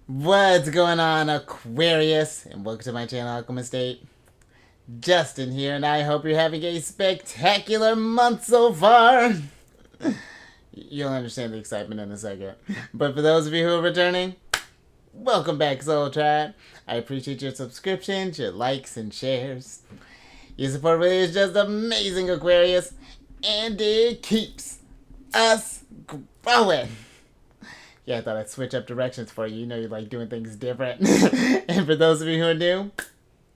What's going on, Aquarius? And welcome to my channel, Alchemist. Justin here, and I hope you're having a spectacular month so far. You'll understand the excitement in a second. But for those of you who are returning, welcome back, Soul Tribe. I appreciate your subscriptions, your likes, and shares. Your support really is just amazing, Aquarius, and it keeps us growing. Yeah, I thought I'd switch up directions for you. You know you like doing things different. And for those of you who are new,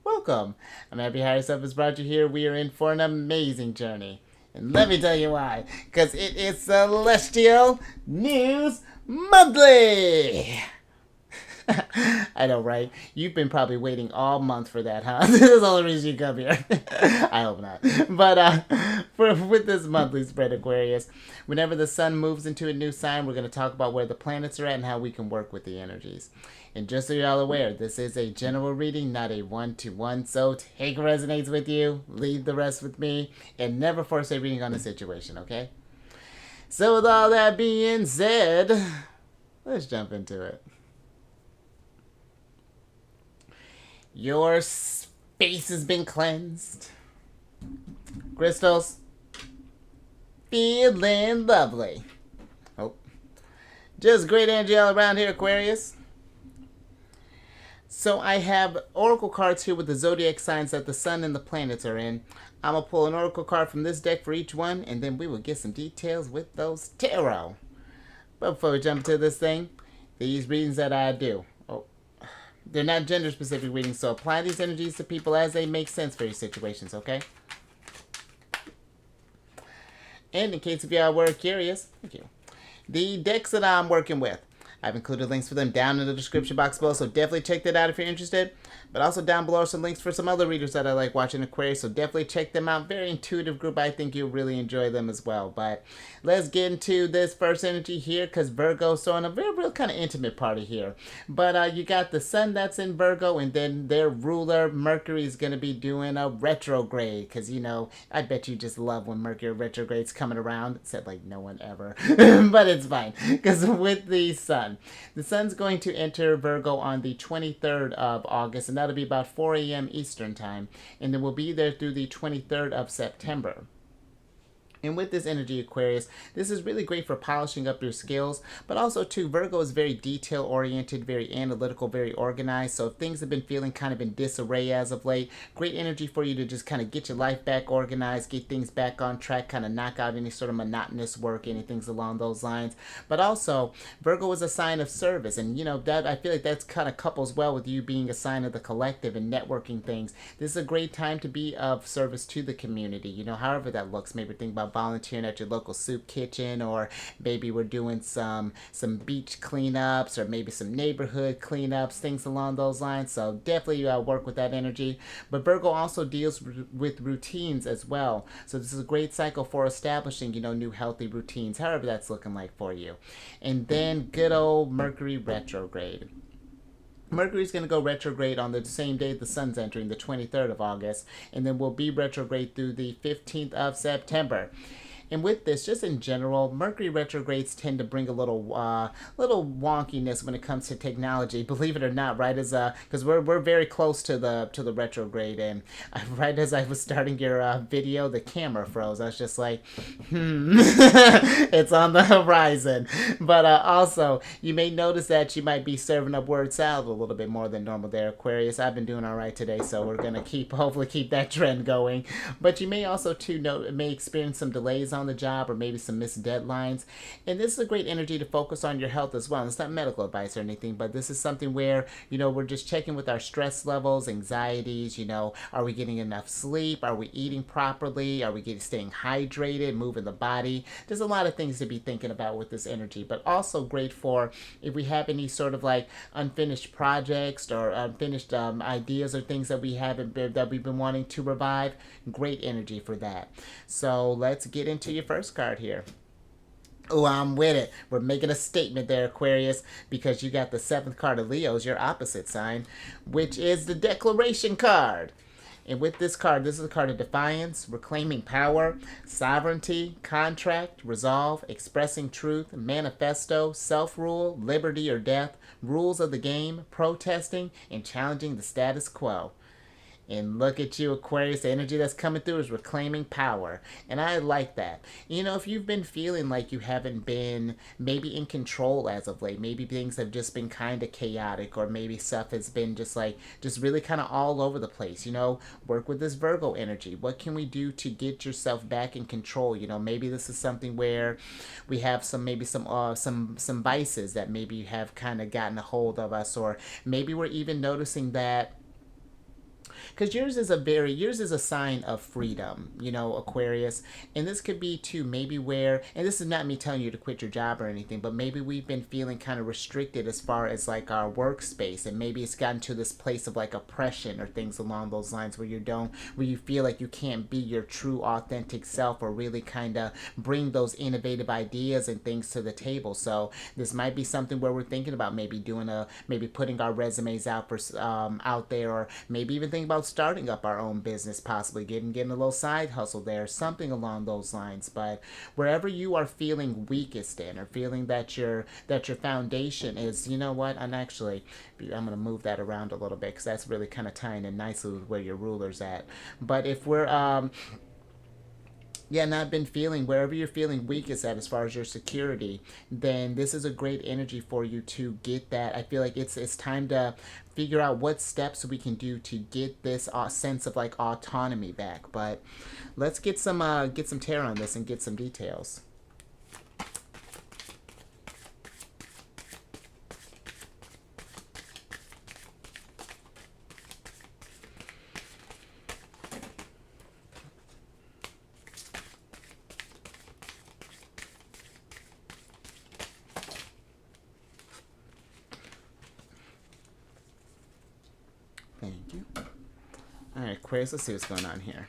welcome. I'm happy Higher Self has brought you here. We are in for an amazing journey. And let me tell you why. Because it is Celestial News Monthly. I know, right? You've been probably waiting all month for that, huh? This is the only reason you come here. I hope not. But with this monthly spread, Aquarius, whenever the sun moves into a new sign, we're going to talk about where the planets are at and how we can work with the energies. And just so you're all aware, this is a general reading, not a one-to-one. So take what resonates with you, leave the rest with me, and never force a reading on a situation, okay? So with all that being said, let's jump into it. Your space has been cleansed. Crystals, feeling lovely. Oh, just great energy all around here, Aquarius. So I have oracle cards here with the zodiac signs that the sun and the planets are in. I'm going to pull an oracle card from this deck for each one, and then we will get some details with those tarot. But before we jump into this thing, these readings that I do, they're not gender-specific readings, so apply these energies to people as they make sense for your situations, okay? And in case of y'all were curious, thank you. The decks that I'm working with, I've included links for them down in the description box below, so definitely check that out if you're interested. But also down below are some links for some other readers that I like watching Aquarius, so definitely check them out. Very intuitive group. I think you'll really enjoy them as well. But let's get into this first energy here, because Virgo's throwing a very real kind of intimate party here. But you got the sun that's in Virgo, and then their ruler, Mercury, is going to be doing a retrograde. Because, you know, I bet you just love when Mercury retrograde's coming around. Said like no one ever. But it's fine, because with the sun's going to enter Virgo on the 23rd of August, and that'll be about 4 a.m. Eastern time, and then we'll be there through the 23rd of September. And with this energy, Aquarius, this is really great for polishing up your skills, but also, too, Virgo is very detail-oriented, very analytical, very organized, so if things have been feeling kind of in disarray as of late, great energy for you to just kind of get your life back organized, get things back on track, kind of knock out any sort of monotonous work, anything along those lines. But also, Virgo is a sign of service, and, you know, that I feel like that's kind of couples well with you being a sign of the collective and networking things. This is a great time to be of service to the community, you know, however that looks. Maybe think about volunteering at your local soup kitchen, or maybe we're doing some beach cleanups, or maybe some neighborhood cleanups, things along those lines. So definitely work with that energy. But Virgo also deals with routines as well, so this is a great cycle for establishing, you know, new healthy routines, however that's looking like for you. And then good old Mercury retrograde. Mercury's going to go retrograde on the same day the sun's entering, the 23rd of August, and then we'll be retrograde through the 15th of September. And with this, just in general, Mercury retrogrades tend to bring a little wonkiness when it comes to technology. Believe it or not, right as because we're very close to the retrograde, and right as I was starting your video, the camera froze. I was just like, it's on the horizon. But also, you may notice that you might be serving up word salad a little bit more than normal there, Aquarius. I've been doing all right today, so we're gonna hopefully keep that trend going. But you may also may experience some delays on the job, or maybe some missed deadlines, and this is a great energy to focus on your health as well. And it's not medical advice or anything, but this is something where, you know, we're just checking with our stress levels, anxieties. You know, are we getting enough sleep? Are we eating properly? Are we staying hydrated, moving the body? There's a lot of things to be thinking about with this energy, but also great for if we have any sort of like unfinished projects or unfinished ideas or things that we've been wanting to revive. Great energy for that. So let's get into your first card here. Oh, I'm with it. We're making a statement there, Aquarius, because you got the 7th card of Leo's, your opposite sign, which is the Declaration card. And with this card, this is a card of defiance, reclaiming power, sovereignty, contract, resolve, expressing truth, manifesto, self-rule, liberty or death, rules of the game, protesting, and challenging the status quo. And look at you, Aquarius. The energy that's coming through is reclaiming power. And I like that. You know, if you've been feeling like you haven't been maybe in control as of late, maybe things have just been kind of chaotic, or maybe stuff has been just like, just really kind of all over the place, you know, work with this Virgo energy. What can we do to get yourself back in control? You know, maybe this is something where we have some vices that maybe have kind of gotten a hold of us, or maybe we're even noticing that because yours is a sign of freedom, you know, Aquarius. And this could be too maybe where, and this is not me telling you to quit your job or anything, but maybe we've been feeling kind of restricted as far as like our workspace, and maybe it's gotten to this place of like oppression or things along those lines where you feel like you can't be your true authentic self, or really kind of bring those innovative ideas and things to the table. So this might be something where we're thinking about maybe maybe putting our resumes out for out there, or maybe even thinking about starting up our own business, possibly getting a little side hustle there, something along those lines. But wherever you are feeling weakest in, or feeling that your foundation is, you know what, I'm going to move that around a little bit because that's really kind of tying in nicely with where your ruler's at. But if we're not been feeling, wherever you're feeling weakest at as far as your security, then this is a great energy for you to get that. I feel like it's time to figure out what steps we can do to get this sense of like autonomy back. But let's get some tarot on this and get some details. Thank you. All right, Aquarius, let's see what's going on here.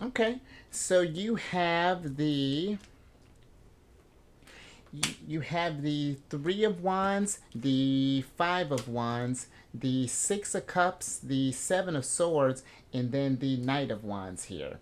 Okay, so you have the Three of Wands, the Five of Wands, the Six of Cups, the Seven of Swords, and then the Knight of Wands here.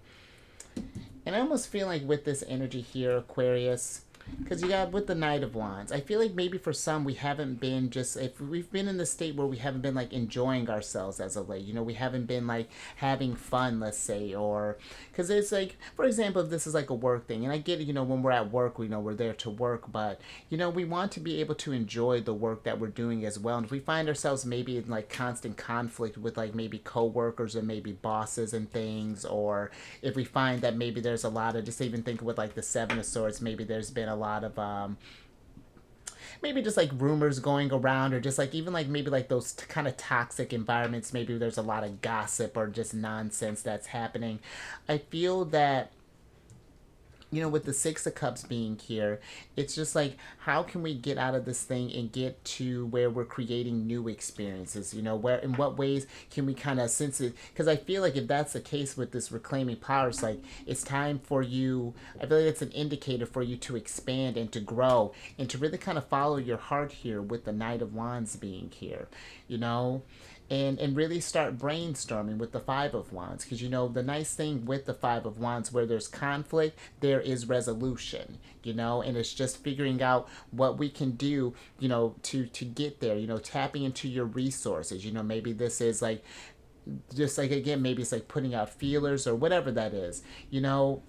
And I almost feel like with this energy here, Aquarius, because you got with the Knight of Wands, I feel like maybe for some we haven't been if we've been in the state where we haven't been like enjoying ourselves as of late. You know, we haven't been like having fun, let's say, or because it's like, for example, if this is like a work thing, and I get it, you know, when we're at work, we know we're there to work, but you know, we want to be able to enjoy the work that we're doing as well. And if we find ourselves maybe in like constant conflict with like maybe coworkers or maybe bosses and things, or if we find that maybe there's a lot of, just even think with like the Seven of Swords, maybe there's been a lot of maybe just like rumors going around, or just like even like maybe like those kind of toxic environments, maybe there's a lot of gossip or just nonsense that's happening. I feel that, you know, with the Six of Cups being here, it's just like, how can we get out of this thing and get to where we're creating new experiences? You know, where, in what ways can we kind of sense it? Because I feel like if that's the case with this reclaiming power, it's like, it's time for you, I feel like it's an indicator for you to expand and to grow and to really kind of follow your heart here with the Knight of Wands being here, you know? And really start brainstorming with the Five of Wands, because you know the nice thing with the Five of Wands, where there's conflict there is resolution, you know, and it's just figuring out what we can do, you know, to get there, you know, tapping into your resources. You know, maybe this is like, just like, again, maybe it's like putting out feelers or whatever that is, you know.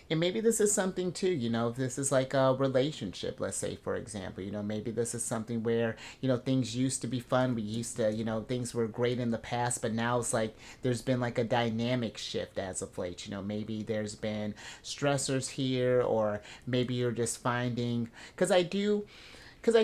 And maybe this is something too, you know, if this is like a relationship, let's say, for example, you know, maybe this is something where, you know, things used to be fun. We used to, you know, things were great in the past, but now it's like there's been like a dynamic shift as of late. You know, maybe there's been stressors here, or maybe you're just finding, because I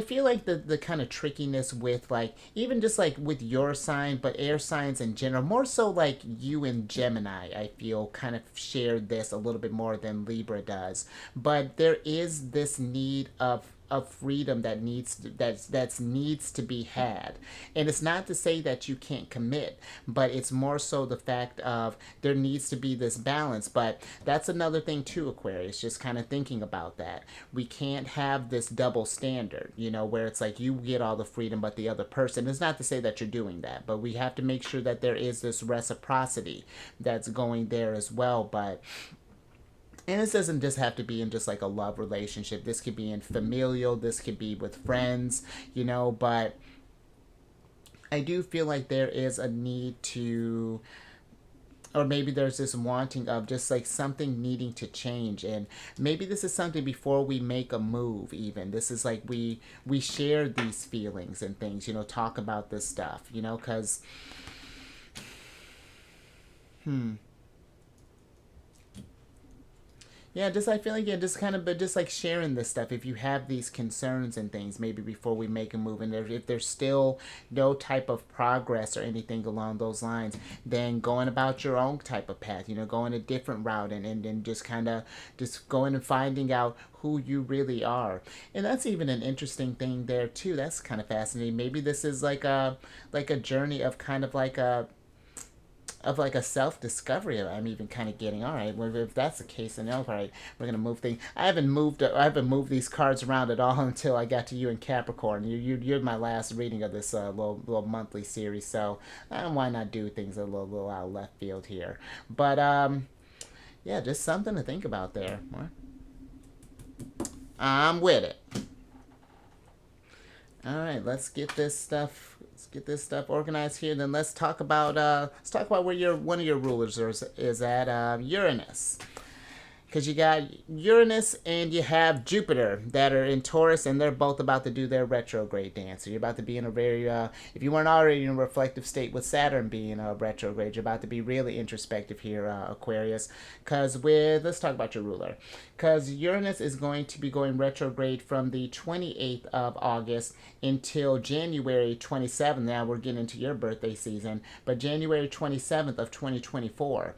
feel like the kind of trickiness with like, even just like with your sign, but air signs in general, more so like you and Gemini, I feel kind of shared this a little bit more than Libra does. But there is this need of of freedom that needs to be had. And it's not to say that you can't commit, but it's more so the fact of there needs to be this balance. But that's another thing too, Aquarius, just kind of thinking about that. We can't have this double standard, you know, where it's like you get all the freedom but the other person. It's not to say that you're doing that, but we have to make sure that there is this reciprocity that's going there as well. But and this doesn't just have to be in just like a love relationship. This could be in familial, this could be with friends, you know, but I do feel like there is a need to, or maybe there's this wanting of just like something needing to change. And maybe this is something before we make a move. Even this is like we share these feelings and things, you know, talk about this stuff, you know, because yeah, just I feel like, yeah, just kind of, but just like sharing this stuff. If you have these concerns and things, maybe before we make a move, and if there's still no type of progress or anything along those lines, then going about your own type of path, you know, going a different route, and just kind of just going and finding out who you really are. And that's even an interesting thing there too. That's kind of fascinating. Maybe this is like a journey of kind of like a self-discovery. I'm even kind of getting, all right, well, if that's the case, then all right, we're gonna move things. I haven't moved these cards around at all until I got to you in Capricorn. You're my last reading of this little monthly series, so why not do things a little out of left field here. But yeah, just something to think about there. I'm with it. All right, let's get this stuff organized here. Then let's talk about where one of your rulers is at, Uranus. Because you got Uranus and you have Jupiter that are in Taurus, and they're both about to do their retrograde dance. So you're about to be in a very, if you weren't already in a reflective state with Saturn being a retrograde, you're about to be really introspective here, Aquarius. Because let's talk about your ruler. Because Uranus is going to be going retrograde from the 28th of August until January 27th. Now we're getting into your birthday season, but January 27th of 2024.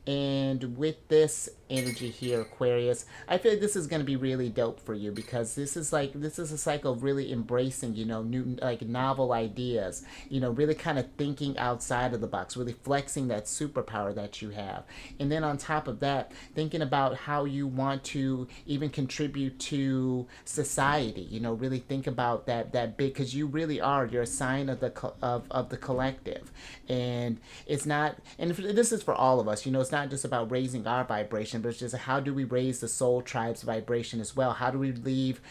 And with this energy here, Aquarius, I feel like this is going to be really dope for you, because this is a cycle of really embracing, you know, new, like, novel ideas, you know, really kind of thinking outside of the box, really flexing that superpower that you have. And then on top of that, thinking about how you want to even contribute to society, you know, really think about that big, because you're a sign of the collective. And it's not, and this is for all of us, you know, it's not just about raising our vibration, but it's just how do we raise the soul tribe's vibration as well? How do we leave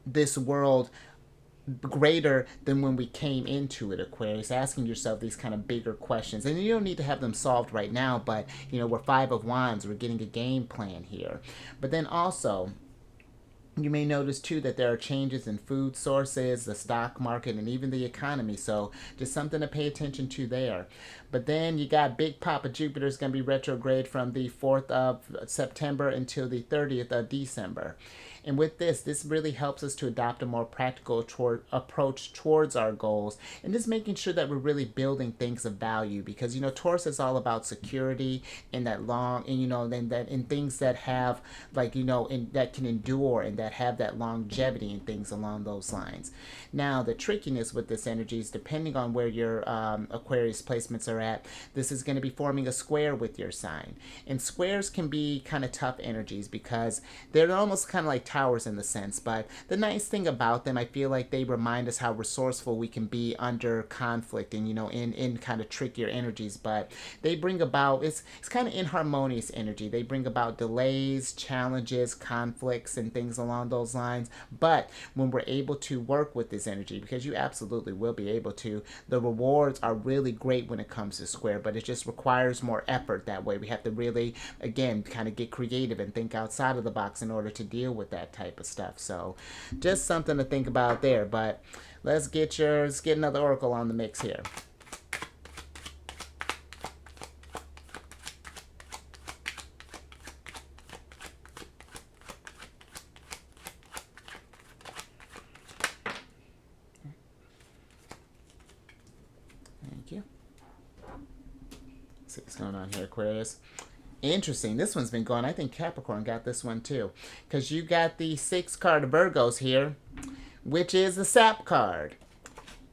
this world greater than when we came into it, Aquarius? Asking yourself these kind of bigger questions, and you don't need to have them solved right now, but you know, we're Five of Wands, we're getting a game plan here. But then also, you may notice too that there are changes in food sources, the stock market, and even the economy. So just something to pay attention to there. But then you got Big Papa Jupiter is going to be retrograde from the 4th of September until the 30th of December. And with this really helps us to adopt a more practical approach towards our goals, and just making sure that we're really building things of value. Because, you know, Taurus is all about security and that long, and, you know, then that in things that have, like, you know, and that can endure and that have that longevity and things along those lines. Now, the trickiness with this energy is, depending on where your Aquarius placements are at, this is going to be forming a square with your sign. And squares can be kind of tough energies, because they're almost kind of like towers in the sense. But the nice thing about them, I feel like they remind us how resourceful we can be under conflict and, you know, in kind of trickier energies. But they bring about, it's kind of inharmonious energy. They bring about delays, challenges, conflicts, and things along those lines. But when we're able to work with this energy, because you absolutely will be able to, the rewards are really great when it comes to square, but it just requires more effort that way. We have to really, again, kind of get creative and think outside of the box in order to deal with that type of stuff. So just something to think about there. But let's get another oracle on the mix here. Thank you. Let's see what's going on here, Aquarius. Interesting. This one's been going. I think Capricorn got this one too. Because you got the 6th card of Virgos here, which is the Sap card.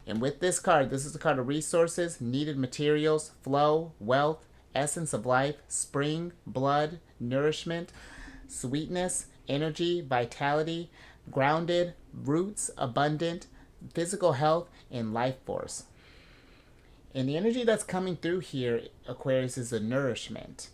And with this card, this is the card of resources, needed materials, flow, wealth, essence of life, spring, blood, nourishment, sweetness, energy, vitality, grounded, roots, abundant, physical health, and life force. And the energy that's coming through here, Aquarius, is the nourishment.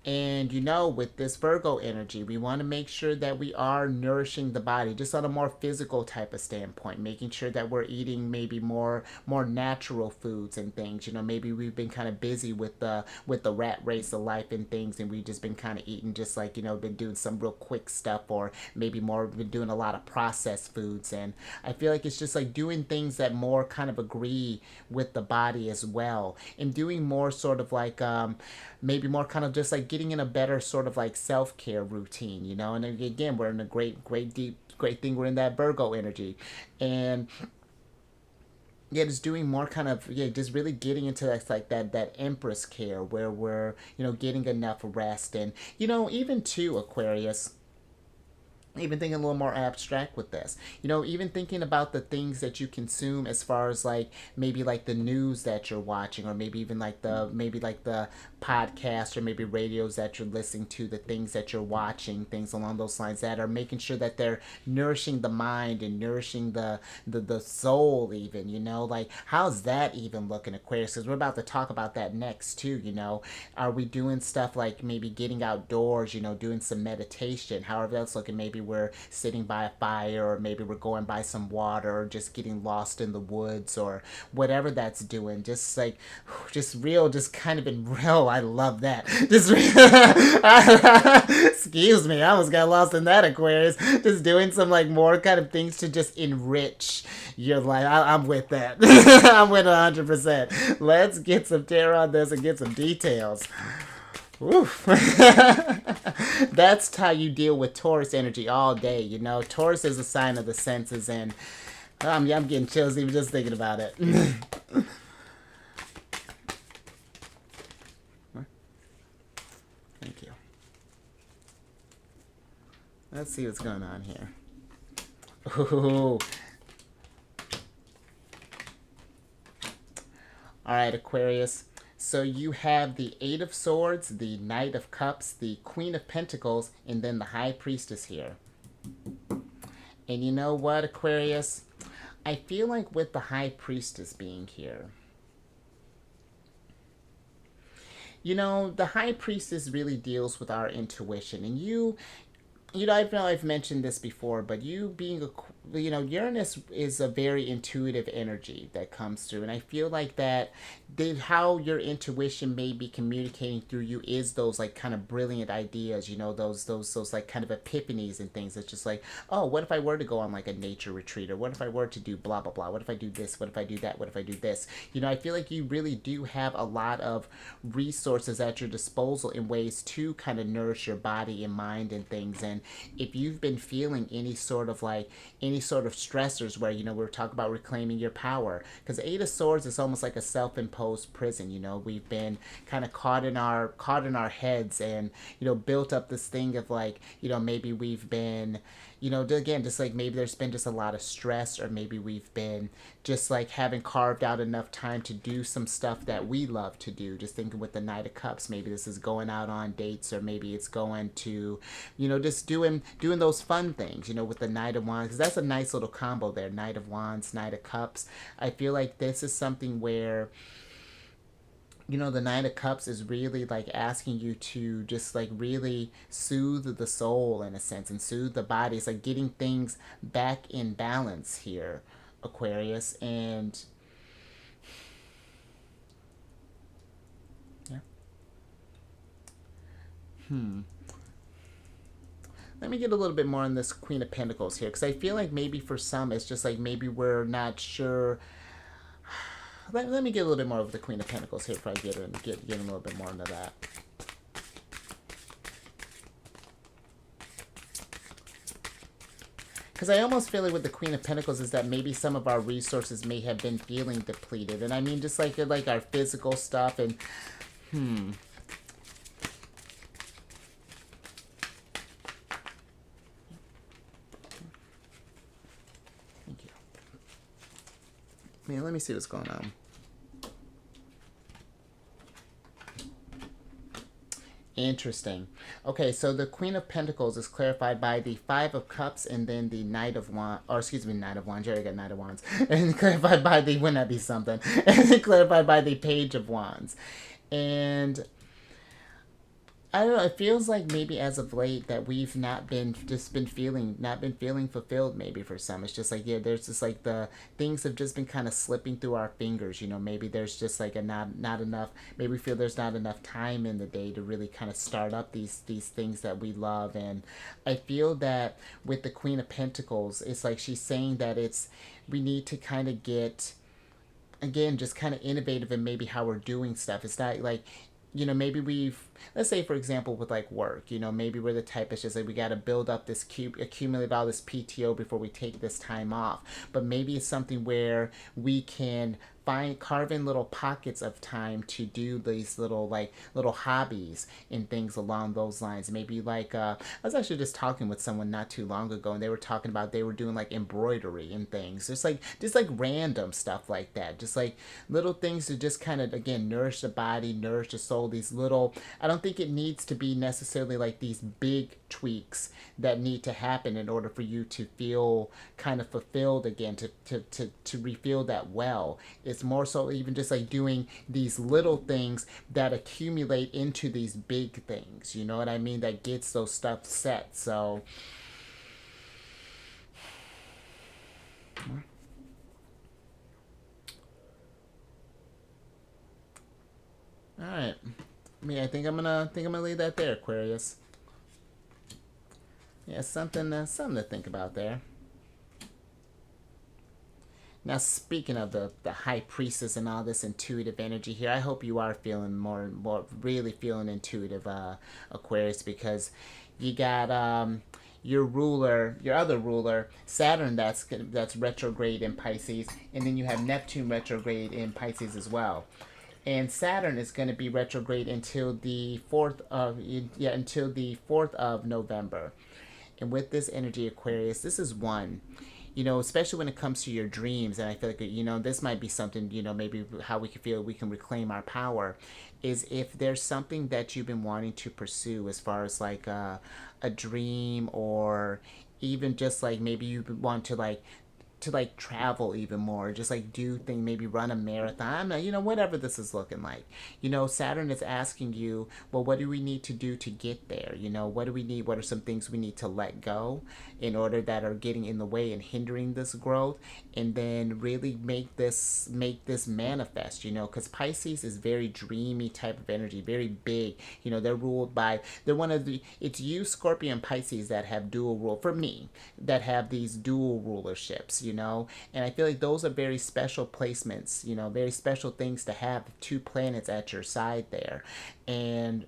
And you know, with this Virgo energy, we want to make sure that we are nourishing the body just on a more physical type of standpoint, making sure that we're eating maybe more natural foods and things. You know, maybe we've been kind of busy with the rat race of life and things, and we've just been kind of eating just like, you know, been doing some real quick stuff, or maybe more been doing a lot of processed foods. And I feel like it's just like doing things that more kind of agree with the body as well, and doing more sort of like maybe more kind of just like getting in a better sort of like self-care routine, you know. And again, we're in a great thing, we're in that Virgo energy. And yeah, just doing more kind of, yeah, just really getting into that, like that Empress care, where we're, you know, getting enough rest. And, you know, even too, Aquarius, even thinking a little more abstract with this, you know, even thinking about the things that you consume, as far as like maybe like the news that you're watching, or maybe even like the podcasts, or maybe radios that you're listening to, the things that you're watching, things along those lines that are making sure that they're nourishing the mind and nourishing the soul even, you know. Like, how's that even looking, Aquarius? Because we're about to talk about that next too, you know. Are we doing stuff like maybe getting outdoors, you know, doing some meditation, however that's looking? Maybe we're sitting by a fire, or maybe we're going by some water, or just getting lost in the woods, or whatever that's doing. Just like, just real, just kind of in real. I love that. Just excuse me, I almost got lost in that, Aquarius. Just doing some like more kind of things to just enrich your life. I'm with that. I'm with 100%. Let's get some tarot on this and get some details. Oof. That's how you deal with Taurus energy all day, you know. Taurus is a sign of the senses, and I'm getting chills even just thinking about it. Thank you. Let's see what's going on here. Ooh. All right, Aquarius. So you have the 8 of Swords, the Knight of Cups, the Queen of Pentacles, and then the High Priestess here. And you know what, Aquarius? I feel like with the High Priestess being here, you know, the High Priestess really deals with our intuition. And you know, I've mentioned this before, but you being a, you know, Uranus is a very intuitive energy that comes through, and I feel like that how your intuition may be communicating through you is those like kind of brilliant ideas, you know, those like kind of epiphanies and things. That's just like, oh, what if I were to go on like a nature retreat, or what if I were to do blah blah blah, what if I do this, what if I do that, what if I do this, you know. I feel like you really do have a lot of resources at your disposal in ways to kind of nourish your body and mind and things. And if you've been feeling any sort of stressors, where, you know, we're talking about reclaiming your power, because 8 of Swords is almost like a self-imposed prison. You know, we've been kind of caught in our heads, and, you know, built up this thing of like, you know, maybe we've been, you know, again, just like maybe there's been just a lot of stress, or maybe we've been just like haven't carved out enough time to do some stuff that we love to do. Just thinking with the Knight of Cups, maybe this is going out on dates, or maybe it's going to, you know, just doing those fun things, you know, with the Knight of Wands, because that's a nice little combo there. Knight of Wands, Knight of Cups. I feel like this is something where, you know, the Knight of Cups is really like asking you to just like really soothe the soul in a sense, and soothe the body. It's like getting things back in balance here, Aquarius. And yeah. Let me get a little bit more on this Queen of Pentacles here, because I feel like maybe for some it's just like maybe we're not sure. Let me get a little bit more of the Queen of Pentacles here before I get a little bit more into that. Because I almost feel like with the Queen of Pentacles is that maybe some of our resources may have been feeling depleted. And I mean just like our physical stuff, and Man, let me see what's going on. Interesting. Okay, so the Queen of Pentacles is clarified by the Five of Cups and then the Knight of Wands, or excuse me, Knight of Wands. You already got Knight of Wands. And clarified by the, wouldn't that be something? And then clarified by the Page of Wands. And I don't know. It feels like maybe as of late that we've not been feeling fulfilled. Maybe for some, it's just like yeah, there's just like the things have just been kind of slipping through our fingers. You know, maybe there's just like a not enough. Maybe we feel there's not enough time in the day to really kind of start up these things that we love. And I feel that with the Queen of Pentacles, it's like she's saying that we need to kind of get again just kind of innovative in maybe how we're doing stuff. It's not like maybe let's say for example with like work, maybe we're the type that's just like we got to build up this accumulate all this PTO before we take this time off. But maybe it's something where we can carve in little pockets of time to do these little hobbies and things along those lines. Maybe like I was actually just talking with someone not too long ago, and they were talking about they were doing like embroidery and things, just like random stuff like that, just like little things to just kind of again nourish the body, nourish the soul. These little, I don't think it needs to be necessarily like these big tweaks that need to happen in order for you to feel kind of fulfilled again, to refill that well. It's more so even just like doing these little things that accumulate into these big things. You know what I mean? That gets those stuff set. So all right. I think I'm gonna leave that there, Aquarius. Yeah, something to think about there. Now, speaking of the High Priestess and all this intuitive energy here, I hope you are feeling more really feeling intuitive, Aquarius, because you got your other ruler, Saturn, that's retrograde in Pisces, and then you have Neptune retrograde in Pisces as well. And Saturn is going to be retrograde until the 4th of November. And with this energy, Aquarius, this is one, especially when it comes to your dreams. And I feel like, this might be something, maybe how we can feel we can reclaim our power is if there's something that you've been wanting to pursue as far as like a dream, or even just like maybe you want to travel even more, just like do things, maybe run a marathon, whatever this is looking like. Saturn is asking you, well, what do we need to do to get there? What do we need? What are some things we need to let go in order that are getting in the way and hindering this growth? And then really make this manifest, because Pisces is very dreamy type of energy, very big. They're one of the, it's you, Scorpio, and Pisces that have dual rule, for me, that have these dual rulerships, and I feel like those are very special placements, very special things to have two planets at your side there. And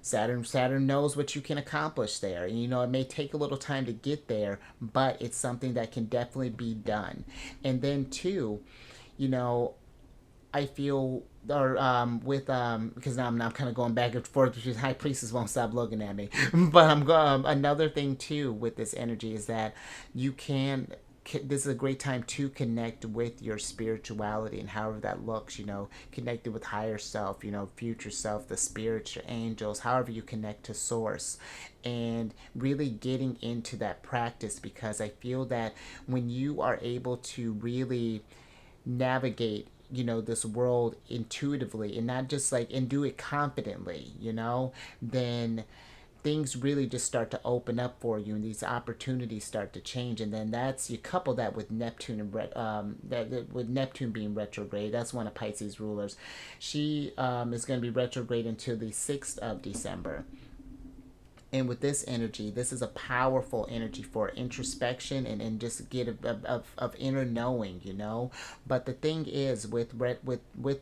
Saturn knows what you can accomplish there. And, it may take a little time to get there, but it's something that can definitely be done. And then too, I feel, or with because now I'm kind of going back and forth because High Priestess won't stop looking at me. But I'm going. Another thing too with this energy is that you can. This is a great time to connect with your spirituality and however that looks. Connected with higher self. Future self, the spirits, your angels. However you connect to source, and really getting into that practice, because I feel that when you are able to really navigate this world intuitively and not just and do it confidently, then things really just start to open up for you and these opportunities start to change. And then you couple that with Neptune and with Neptune being retrograde. That's one of Pisces rulers. She is going to be retrograde until the 6th of December. And with this energy, this is a powerful energy for introspection and just get of inner knowing, But the thing is with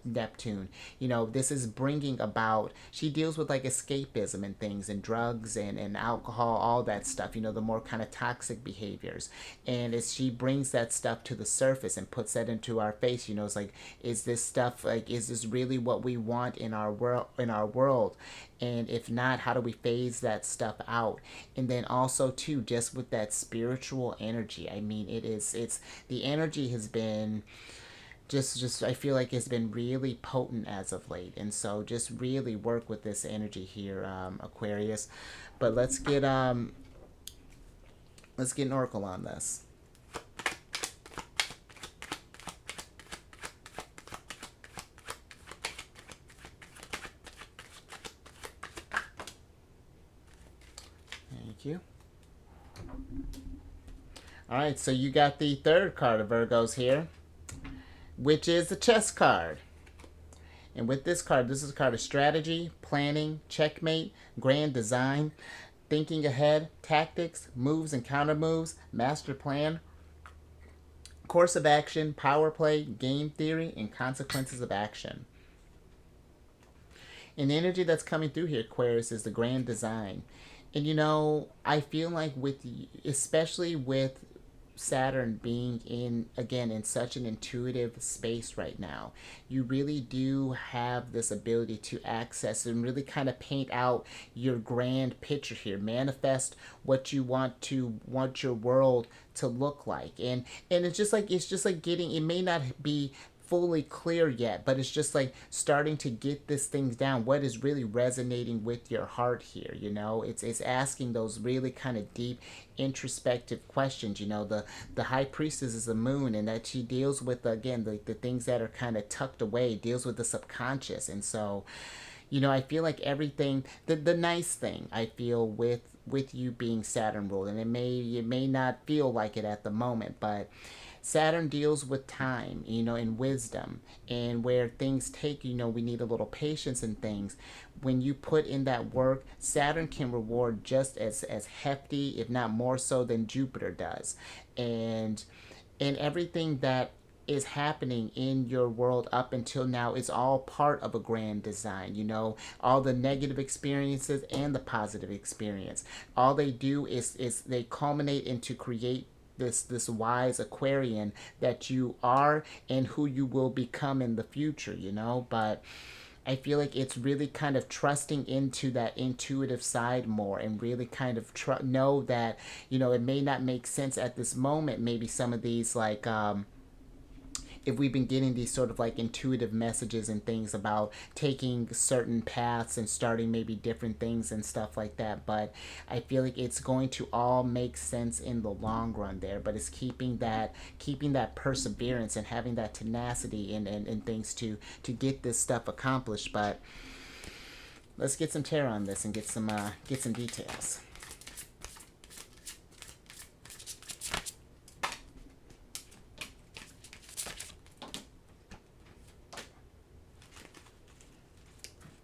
Neptune, this is bringing about, she deals with like escapism and things and drugs and alcohol, all that stuff, the more kind of toxic behaviors. And as she brings that stuff to the surface and puts that into our face, it's like, is this stuff, is this really what we want in our world? And if not, how do we phase that stuff stuff out. And then also too, just with that spiritual energy, I mean, it's the energy has been just I feel like it's been really potent as of late, and so just really work with this energy here, Aquarius. But let's get an oracle on this. Thank you. All right, so you got the third card of Virgos here, which is the chess card. And with this card, this is a card of strategy, planning, checkmate, grand design, thinking ahead, tactics, moves and counter moves, master plan, course of action, power play, game theory, and consequences of action. And the energy that's coming through here, Aquarius, is the grand design. And you know, I feel like especially with Saturn being in such an intuitive space right now, you really do have this ability to access and really kind of paint out your grand picture here, manifest what you want your world to look like. And it's just like getting, it may not be fully clear yet, but it's just like starting to get this things down. What is really resonating with your heart here? You know, it's asking those really kind of deep, introspective questions. You know, the high priestess is the moon, and that she deals with, again, the things that are kind of tucked away, deals with the subconscious. And so, you know, I feel like everything, the nice thing I feel with you being Saturn ruled, and it may not feel like it at the moment, but Saturn deals with time, you know, and wisdom, and where things take, you know, we need a little patience in things. When you put in that work, Saturn can reward just as hefty, if not more so, than Jupiter does. And everything that is happening in your world up until now is all part of a grand design. You know, all the negative experiences and the positive experience, all they do is they culminate into create this wise Aquarian that you are and who you will become in the future, you know. But I feel like it's really kind of trusting into that intuitive side more, and really kind of know that, you know, it may not make sense at this moment, maybe some of these, like, if we've been getting these sort of like intuitive messages and things about taking certain paths and starting maybe different things and stuff like that. But I feel like it's going to all make sense in the long run there. But it's keeping that perseverance and having that tenacity and things to get this stuff accomplished. But let's get some tarot on this and get some details.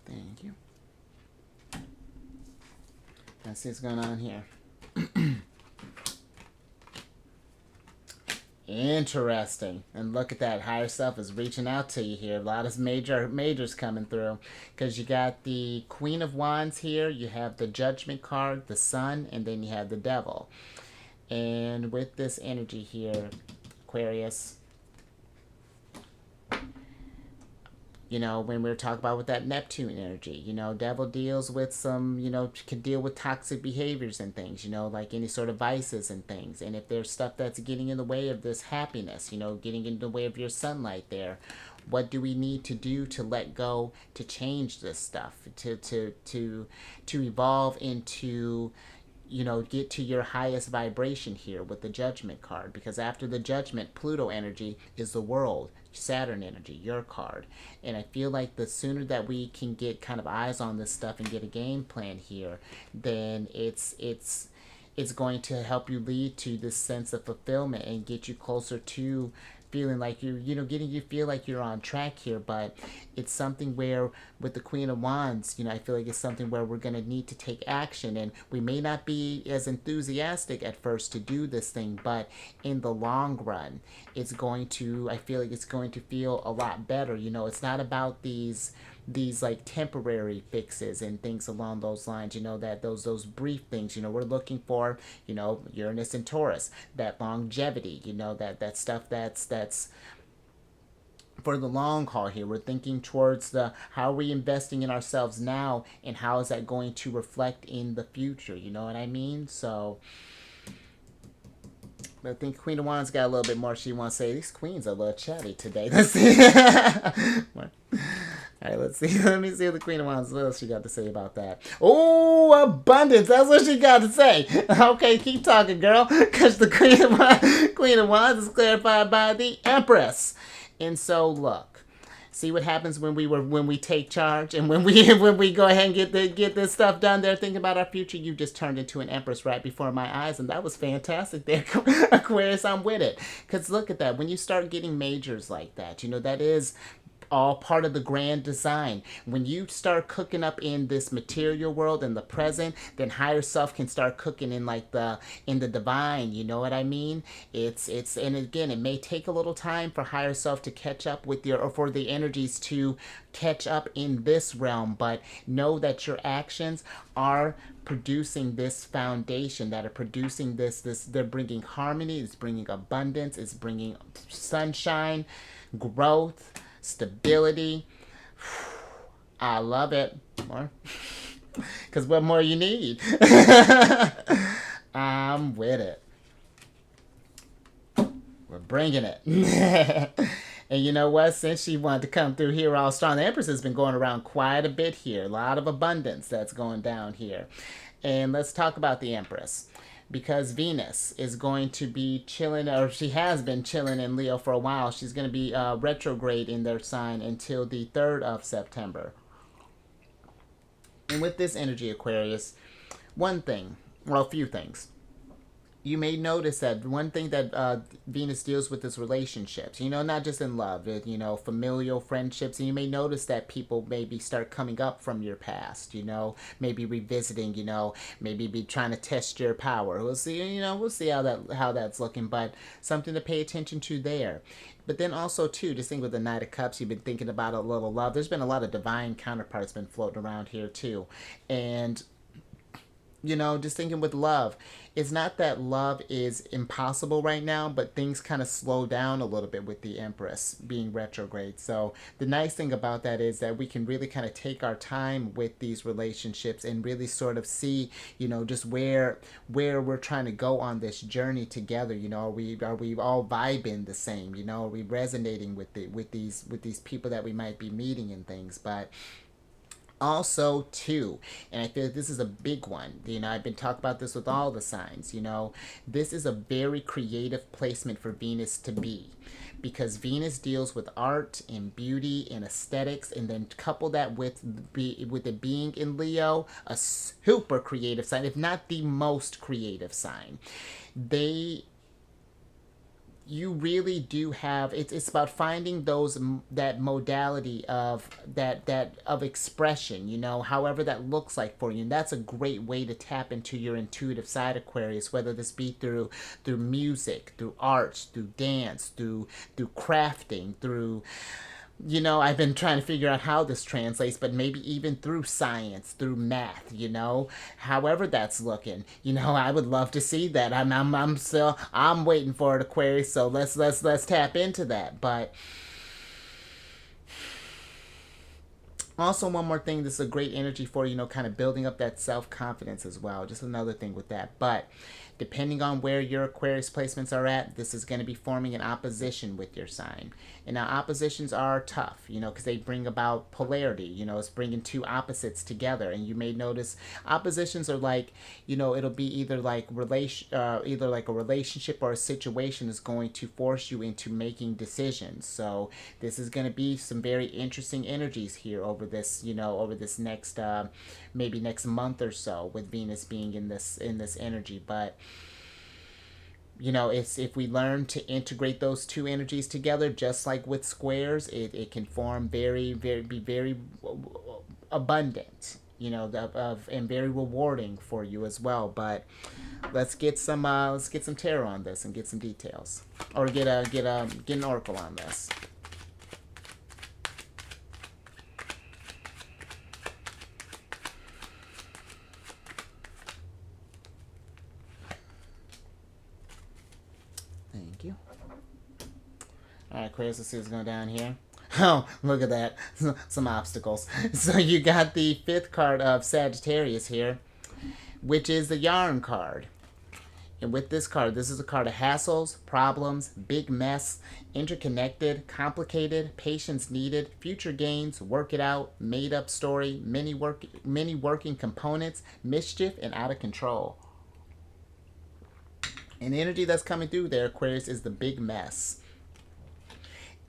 Thank you. Let's see what's going on here. Interesting. And look at that. Higher self is reaching out to you here. A lot of majors coming through. Because you got the Queen of Wands here. You have the Judgment card, the Sun, and then you have the Devil. And with this energy here, Aquarius, you know, when we were talking about with that Neptune energy, you know, Devil deals with some, you know, can deal with toxic behaviors and things, you know, like any sort of vices and things. And if there's stuff that's getting in the way of this happiness, you know, getting in the way of your sunlight there, what do we need to do to let go, to change this stuff, to evolve into, you know, get to your highest vibration here with the Judgment card? Because after the Judgment, Pluto energy is the world, Saturn energy, your card. And I feel like the sooner that we can get kind of eyes on this stuff and get a game plan here, then it's going to help you lead to this sense of fulfillment and get you closer to feeling like getting you feel like you're on track here. But it's something where with the Queen of Wands, you know, I feel like it's something where we're going to need to take action, and we may not be as enthusiastic at first to do this thing, but in the long run, I feel like it's going to feel a lot better. You know, it's not about these like temporary fixes and things along those lines, you know, that those brief things, you know, we're looking for, you know, Uranus and Taurus, that longevity, you know, that stuff that's for the long haul here. We're thinking towards the how are we investing in ourselves now, and how is that going to reflect in the future? You know what I mean? So I think Queen of Wands got a little bit more she wants to say. These queens are a little chatty today. Let's see. All right, let's see. Let me see what the Queen of Wands, what else she got to say about that. Oh, abundance. That's what she got to say. Okay, keep talking, girl. Because the Queen of Wands is clarified by the Empress. And so, look. See what happens when we take charge and when we go ahead and get this stuff done. They're thinking about our future. You just turned into an empress right before my eyes, and that was fantastic. There, Aquarius, I'm with it. Because look at that. When you start getting majors like that, you know that is all part of the grand design. When you start cooking up in this material world in the present, then higher self can start cooking in the divine. You know what I mean? It's and again, it may take a little time for higher self to catch up with or for the energies to catch up in this realm, but know that your actions are producing this foundation, that are producing this they're bringing harmony, it's bringing abundance, it's bringing sunshine, growth, stability. I love it. More. Because what more you need? I'm with it. We're bringing it. And you know what? Since she wanted to come through here all strong, the Empress has been going around quite a bit here. A lot of abundance that's going down here. And let's talk about the Empress. Because Venus is going to be chilling, or she has been chilling in Leo for a while. She's going to be retrograde in their sign until the 3rd of September. And with this energy, Aquarius, a few things. You may notice that one thing that Venus deals with is relationships, you know, not just in love, you know, familial friendships. And you may notice that people maybe start coming up from your past, you know, maybe revisiting, you know, maybe be trying to test your power. We'll see, you know, we'll see how that's looking, but something to pay attention to there. But then also, too, just think with the Knight of Cups, you've been thinking about a little love. There's been a lot of divine counterparts been floating around here, too. And you know, just thinking with love, it's not that love is impossible right now, but things kind of slow down a little bit with the Empress being retrograde. So the nice thing about that is that we can really kind of take our time with these relationships and really sort of see, you know, just where we're trying to go on this journey together. You know, are we all vibing the same? You know, are we resonating with these people that we might be meeting and things? But also too, and I feel like this is a big one, you know, I've been talking about this with all the signs, you know, this is a very creative placement for Venus to be, because Venus deals with art and beauty and aesthetics, and then couple that with it being in Leo, a super creative sign, if not the most creative sign. You really do have it's about finding that modality of of expression, you know, however that looks like for you. And that's a great way to tap into your intuitive side, Aquarius, whether this be through music, through art, through dance, through crafting, through, you know, I've been trying to figure out how this translates, but maybe even through science, through math, you know, however that's looking, you know, I would love to see that. I'm waiting for it, Aquarius. So let's tap into that. But also, one more thing, this is a great energy for, you know, kind of building up that self-confidence as well. Just another thing with that. But depending on where your Aquarius placements are at, this is going to be forming an opposition with your sign. And now oppositions are tough, you know, because they bring about polarity. You know, it's bringing two opposites together. And you may notice oppositions are like, you know, it'll be either like a relationship or a situation is going to force you into making decisions. So this is going to be some very interesting energies here over this, you know, over this next maybe next month or so, with Venus being in this energy. But you know, it's if we learn to integrate those two energies together, just like with squares, it can form be very abundant, you know, and very rewarding for you as well. But let's get some tarot on this and get some details, or get an oracle on this. Thank you. All right, Aquarius, let's see what's going down here. Oh, look at that. Some obstacles. So you got the 5th card of Sagittarius here, which is the Yarn card. And with this card, this is a card of hassles, problems, big mess, interconnected, complicated, patience needed, future gains, work it out, made up story, many working components, mischief, and out of control. And the energy that's coming through there, Aquarius, is the big mess.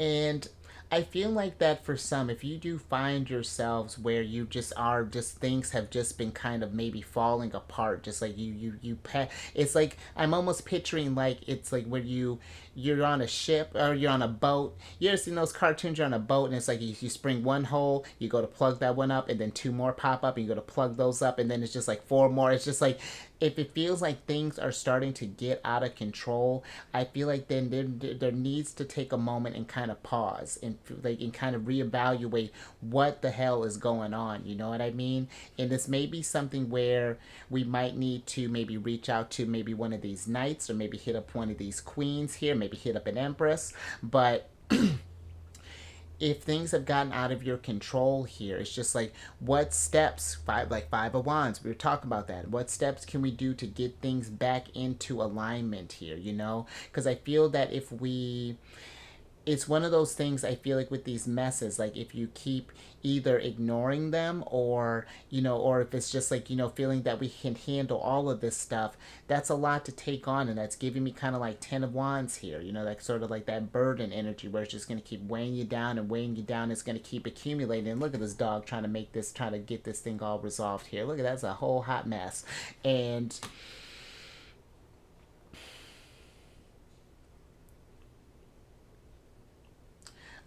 And I feel like that for some, if you do find yourselves where you just are, just things have just been kind of maybe falling apart, just like it's like, I'm almost picturing like, it's like when you're on a ship or you're on a boat. You ever seen those cartoons? You're on a boat and it's like you spring one hole, you go to plug that one up, and then 2 more pop up, and you go to plug those up, and then it's just like 4 more. It's just like, if it feels like things are starting to get out of control, I feel like then there needs to take a moment and kind of pause and kind of reevaluate what the hell is going on. You know what I mean? And this may be something where we might need to maybe reach out to maybe one of these knights, or maybe hit up one of these queens here, maybe hit up an empress. But if things have gotten out of your control here, it's just like, what steps, Five of Wands, we were talking about that. What steps can we do to get things back into alignment here, you know? Because I feel that it's one of those things, I feel like with these messes, like if you keep either ignoring them, or or if it's just like, feeling that we can handle all of this stuff, that's a lot to take on. And that's giving me kind of like 10 of Wands here, like sort of like that burden energy, where it's just going to keep weighing you down and weighing you down. It's going to keep accumulating. And look at this dog trying to get this thing all resolved here. Look at that's a whole hot mess. And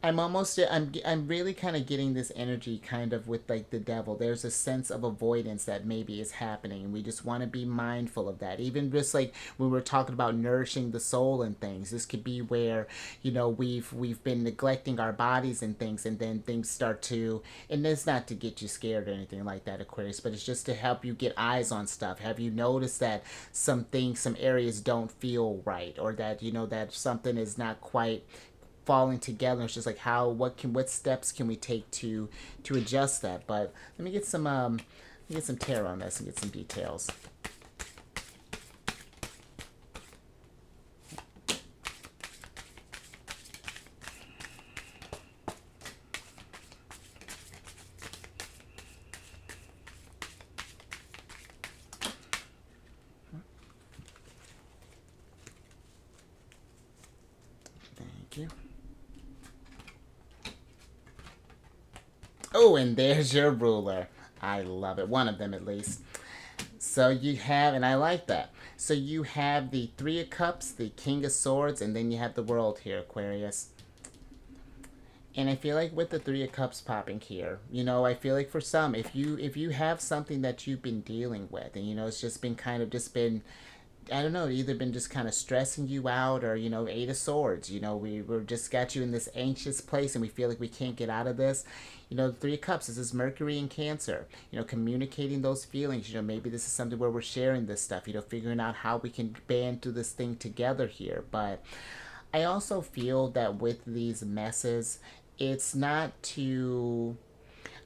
I'm really kind of getting this energy kind of with like the devil. There's a sense of avoidance that maybe is happening, and we just want to be mindful of that. Even just like when we're talking about nourishing the soul and things, this could be where, we've been neglecting our bodies and things, and then things start to, and it's not to get you scared or anything like that, Aquarius, but it's just to help you get eyes on stuff. Have you noticed that some areas don't feel right, or that, that something is not quite falling together? It's just like, what steps can we take to adjust that? But let me get some tarot on this and get some details. Thank you. Oh, and there's your ruler. I love it. One of them at least. So you have, and I like that. So you have the 3 of Cups, the King of Swords, and then you have the World here, Aquarius. And I feel like with the 3 of Cups popping here, I feel like for some, if you have something that you've been dealing with, and it's just been I don't know, either been just kind of stressing you out, or, 8 of Swords, we're just got you in this anxious place and we feel like we can't get out of this. The 3 of Cups, this is Mercury and Cancer, communicating those feelings. Maybe this is something where we're sharing this stuff, figuring out how we can band through this thing together here. But I also feel that with these messes, it's not to,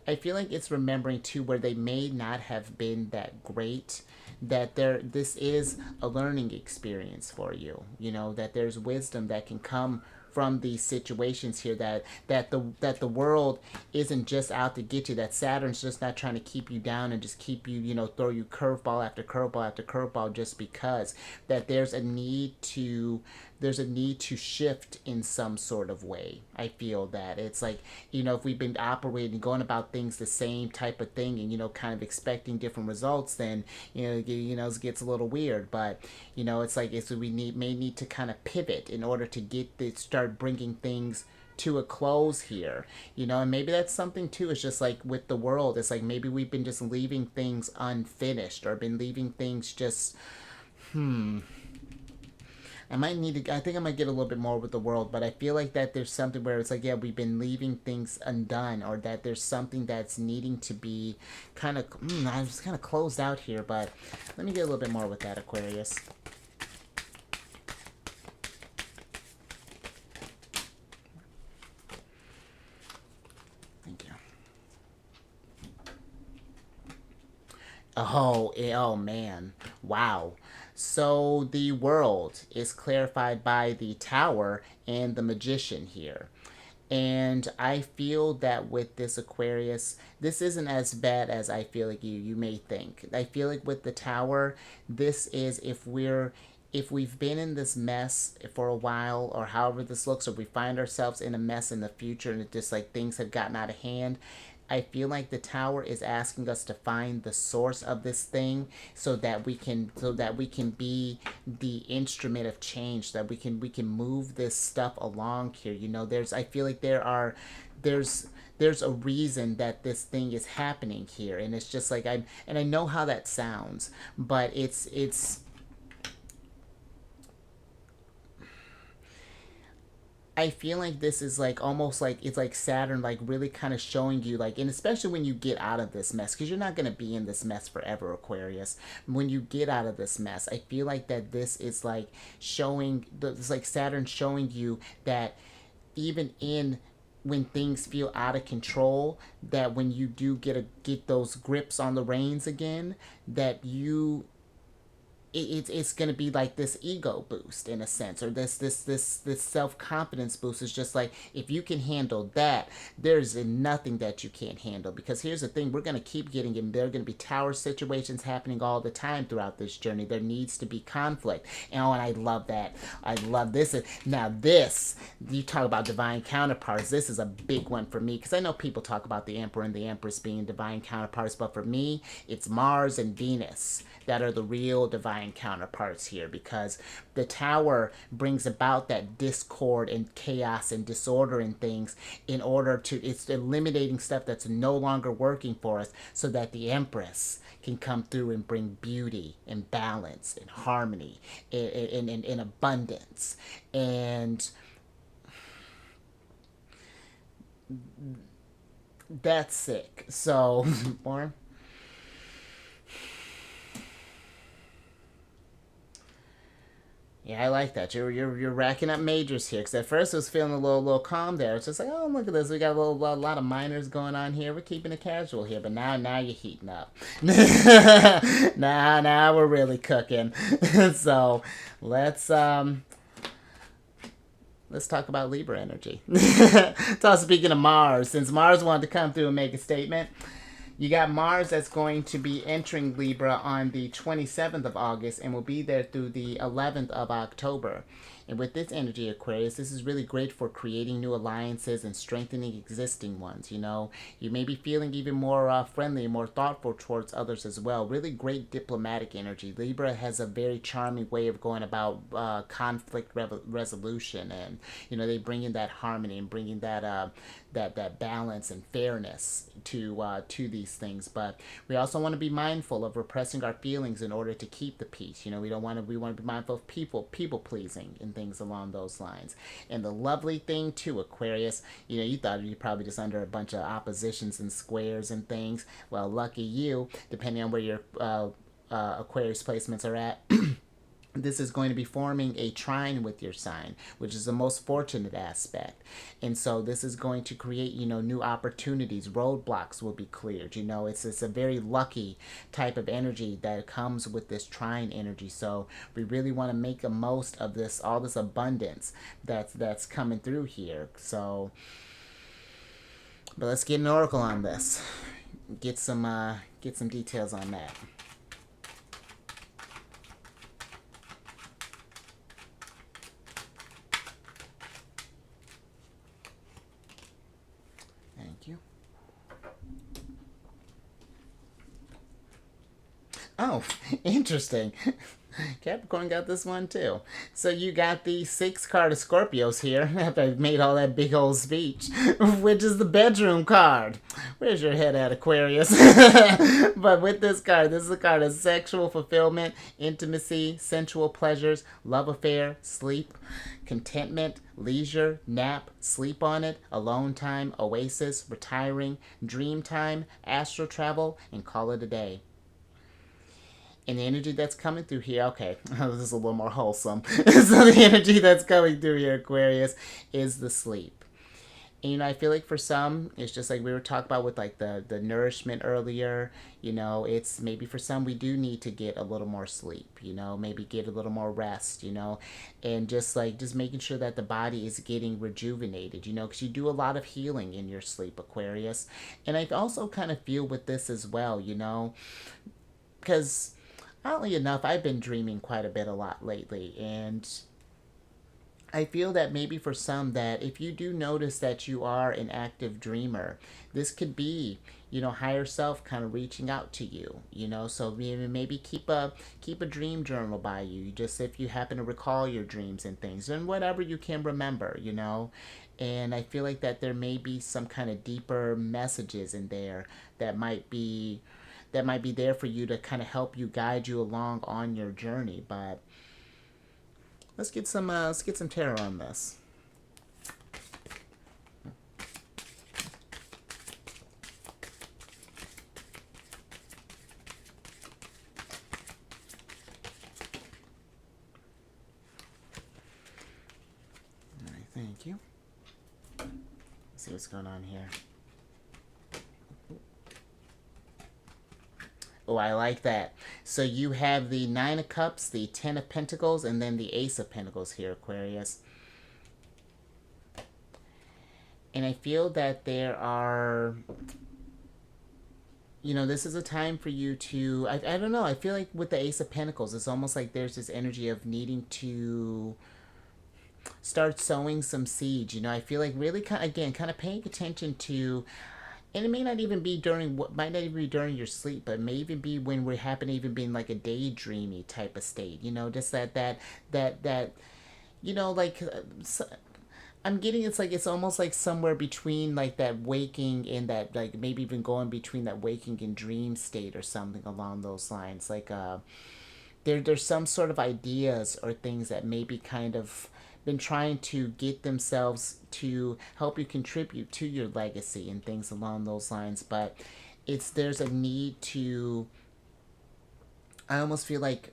I feel like it's remembering too, where they may not have been that great, that this is a learning experience for you, that there's wisdom that can come from these situations here, that the world isn't just out to get you, that Saturn's just not trying to keep you down and just keep you, throw you curveball after curveball after curveball just because, that there's a need to shift in some sort of way. I feel that it's like, if we've been operating, going about things the same type of thing, and kind of expecting different results, then it gets a little weird. But it's like we may need to kind of pivot in order to start bringing things to a close here, and maybe that's something too. It's just like with the world, it's like maybe we've been just leaving things unfinished, or been leaving things just I think I might get a little bit more with the world, but I feel like that there's something where it's like, yeah, we've been leaving things undone, or that there's something that's needing to be kind of, I was kind of closed out here, but let me get a little bit more with that, Aquarius. Oh man. Wow. So the world is clarified by the Tower and the Magician here. And I feel that with this Aquarius, this isn't as bad as I feel like you may think. I feel like with the Tower, this is if we've been in this mess for a while, or however this looks, or we find ourselves in a mess in the future and it just like things have gotten out of hand, I feel like the Tower is asking us to find the source of this thing so that we can be the instrument of change, that we can move this stuff along here. There's I feel like there's a reason that this thing is happening here, and it's just like I know how that sounds, but it's I feel like this is like almost like it's like Saturn like really kind of showing you like, and especially when you get out of this mess, because you're not going to be in this mess forever, Aquarius. When you get out of this mess, I feel like that this is like showing it's like Saturn showing you that even in when things feel out of control, that when you do get those grips on the reins again, that it's going to be like this ego boost in a sense, or this self-confidence boost. Is just like, if you can handle that, there's nothing that you can't handle. Because here's the thing, we're going to keep getting in, there are going to be Tower situations happening all the time throughout this journey. There needs to be conflict, and I love that. I love this. Now this, you talk about divine counterparts, this is a big one for me, because I know people talk about the Emperor and the Empress being divine counterparts, but for me it's Mars and Venus that are the real divine counterparts here, because the Tower brings about that discord and chaos and disorder and things in order to, it's eliminating stuff that's no longer working for us, so that the Empress can come through and bring beauty and balance and harmony and abundance. And that's sick. So more. Yeah, I like that. You're racking up majors here. Because at first it was feeling a little calm there. It's just like, oh, look at this. We got a lot of minors going on here. We're keeping it casual here. But now you're heating up. Now we're really cooking. So let's talk about Libra energy. So speaking of Mars, since Mars wanted to come through and make a statement, you got Mars that's going to be entering Libra on the 27th of August and will be there through the 11th of October. And with this energy, Aquarius, this is really great for creating new alliances and strengthening existing ones. You may be feeling even more friendly and more thoughtful towards others as well. Really great diplomatic energy. Libra has a very charming way of going about conflict resolution, and they bring in that harmony and bringing that balance and fairness to these things. But we also want to be mindful of repressing our feelings in order to keep the peace. We want to be mindful of people pleasing and things along those lines. And the lovely thing too, Aquarius, you thought you'd probably just under a bunch of oppositions and squares and things. Well, lucky you, depending on where your Aquarius placements are at. This is going to be forming a trine with your sign, which is the most fortunate aspect. And so this is going to create, new opportunities. Roadblocks will be cleared. It's a very lucky type of energy that comes with this trine energy. So we really want to make the most of this, all this abundance that's coming through here. So, but let's get an oracle on this. Get some details on that. Oh, interesting. Capricorn got this one too. So you got the 6 card of Scorpios here, after I've made all that big old speech, which is the bedroom card. Where's your head at, Aquarius? But with this is a card of sexual fulfillment, intimacy, sensual pleasures, love affair, sleep, contentment, leisure, nap, sleep on it, alone time, oasis, retiring, dream time, astral travel, and call it a day. And the energy that's coming through here, okay, this is a little more wholesome. So the energy that's coming through here, Aquarius, is the sleep. And, I feel like for some, it's just like we were talking about with like the nourishment earlier. It's maybe for some we do need to get a little more sleep. Maybe get a little more rest. And just making sure that the body is getting rejuvenated. Because you do a lot of healing in your sleep, Aquarius. And I also kind of feel with this as well. Because oddly enough, I've been dreaming quite a lot lately, and I feel that maybe for some that if you do notice that you are an active dreamer, this could be, higher self kind of reaching out to you, so maybe keep a dream journal by you, just if you happen to recall your dreams and things and whatever you can remember, and I feel like that there may be some kind of deeper messages in there that might be there for you to kind of help you guide you along on your journey. But let's get some tarot on this. All right, thank you. Let's see what's going on here. Oh, I like that. So you have the Nine of Cups, the Ten of Pentacles, and then the Ace of Pentacles here, Aquarius. And I feel that there are, this is a time for you to, I don't know, I feel like with the Ace of Pentacles, it's almost like there's this energy of needing to start sowing some seeds. I feel like really kind of paying attention to, and it may not even be during your sleep, but it may even be when we happen to even be in like a daydreamy type of state. Just that like I'm getting, it's almost like somewhere between like that waking and that, like maybe even going between that waking and dream state or something along those lines. Like there's some sort of ideas or things that maybe kind of been trying to get themselves to help you contribute to your legacy and things along those lines, but there's a need to, I almost feel like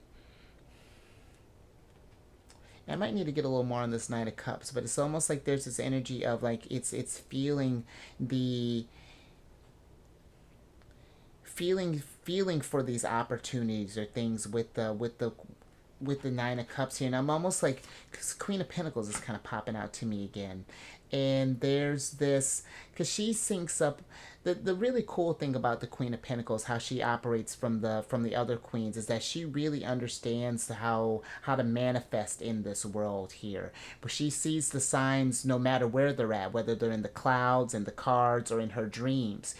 I might need to get a little more on this Nine of Cups, but it's almost like there's this energy of like it's feeling the feeling for these opportunities or things with the Nine of Cups here. And I'm almost like, because Queen of Pentacles is kind of popping out to me again. And there's this, because she syncs up, the really cool thing about the Queen of Pentacles, how she operates from the other queens, is that she really understands how to manifest in this world here. But she sees the signs no matter where they're at, whether they're in the clouds, in the cards, or in her dreams.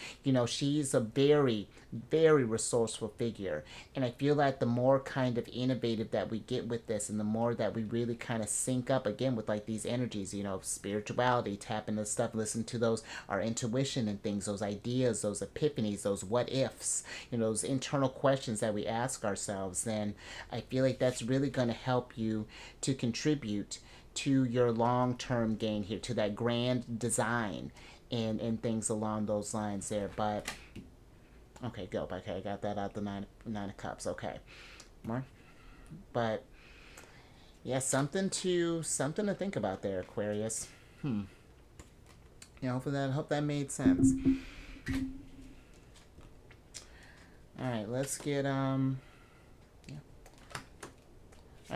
She's a very, very resourceful figure. And I feel like the more kind of innovative that we get with this, and the more that we really kind of sync up again with like these energies, spirituality, tap into stuff, listen to those, our intuition and things, those ideas, those epiphanies, those what ifs, those internal questions that we ask ourselves, then I feel like that's really going to help you to contribute to your long-term gain here, to that grand design and things along those lines there. But okay, go. Okay, I got that out, the nine of Cups. Okay, more. But yeah, something to think about there, Aquarius. Hopefully I hope that made sense. All right, let's get All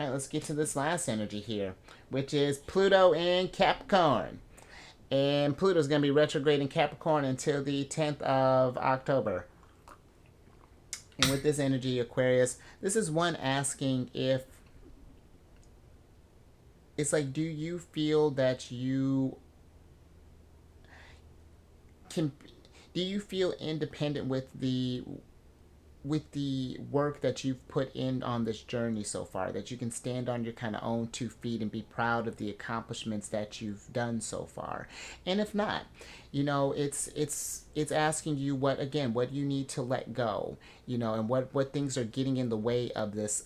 right, let's get to this last energy here, which is Pluto in Capricorn. And Pluto's going to be retrograde in Capricorn until the 10th of October. And with this energy, Aquarius, this is one asking if it's like, do you feel that you can, do you feel independent with the work that you've put in on this journey so far, that you can stand on your kind of own 2 feet and be proud of the accomplishments that you've done so far? And if not, it's asking you what you need to let go, and what things are getting in the way of this,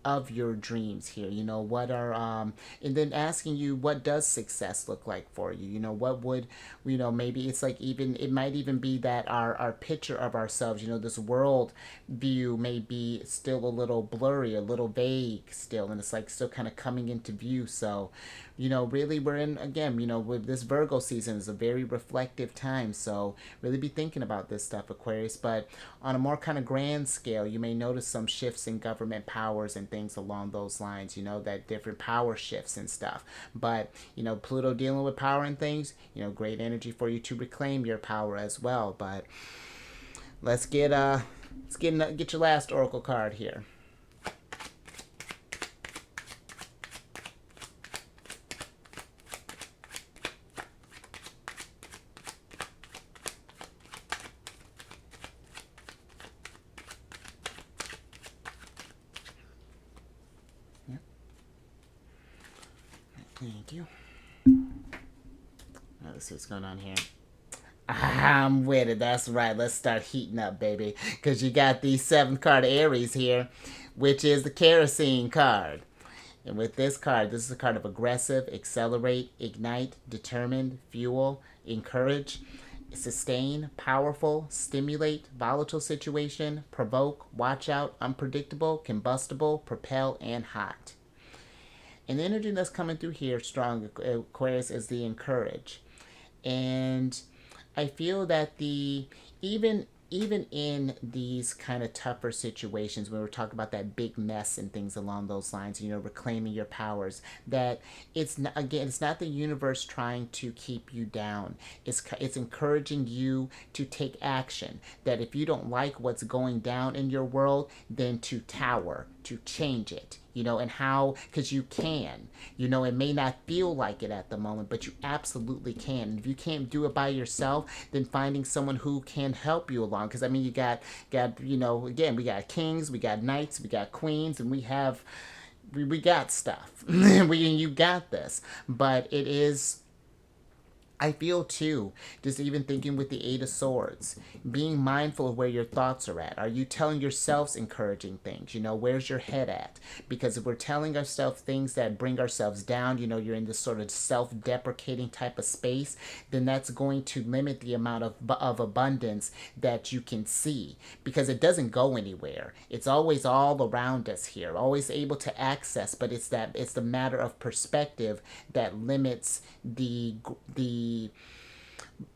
of your dreams here, what are and then asking you, what does success look like for you? What would, maybe it's like, even it might even be that our picture of ourselves, this world view may be still a little blurry, a little vague still, and it's like still kind of coming into view. So really we're in, again, with this Virgo season is a very reflective time. So really be thinking about this stuff, Aquarius. But on a more kind of grand scale, you may notice some shifts in government powers and things along those lines, that different power shifts and stuff. But, Pluto dealing with power and things, great energy for you to reclaim your power as well. But get your last oracle card here. Thank you. Let's see what's going on here. I'm with it. That's right. Let's start heating up, baby. Because you got the 7th card, Aries, here, which is the kerosene card. And with this card, this is a card of aggressive, accelerate, ignite, determined, fuel, encourage, sustain, powerful, stimulate, volatile situation, provoke, watch out, unpredictable, combustible, propel, and hot. And the energy that's coming through here strong, Aquarius, is the encourage. And I feel that even in these kind of tougher situations, when we're talking about that big mess and things along those lines, reclaiming your powers, that it's not the universe trying to keep you down. It's encouraging you to take action. That if you don't like what's going down in your world, then to tower, to change it. And how, because you can, it may not feel like it at the moment, but you absolutely can. And if you can't do it by yourself, then finding someone who can help you along. Because, you got, again, we got kings, we got knights, we got queens, and we got stuff. You got this. But it is, I feel too, just even thinking with the 8 of Swords, being mindful of where your thoughts are at. Are you telling yourselves encouraging things? Where's your head at? Because if we're telling ourselves things that bring ourselves down, you're in this sort of self-deprecating type of space, then that's going to limit the amount of abundance that you can see, because it doesn't go anywhere. It's always all around us here, always able to access, but it's the matter of perspective that limits the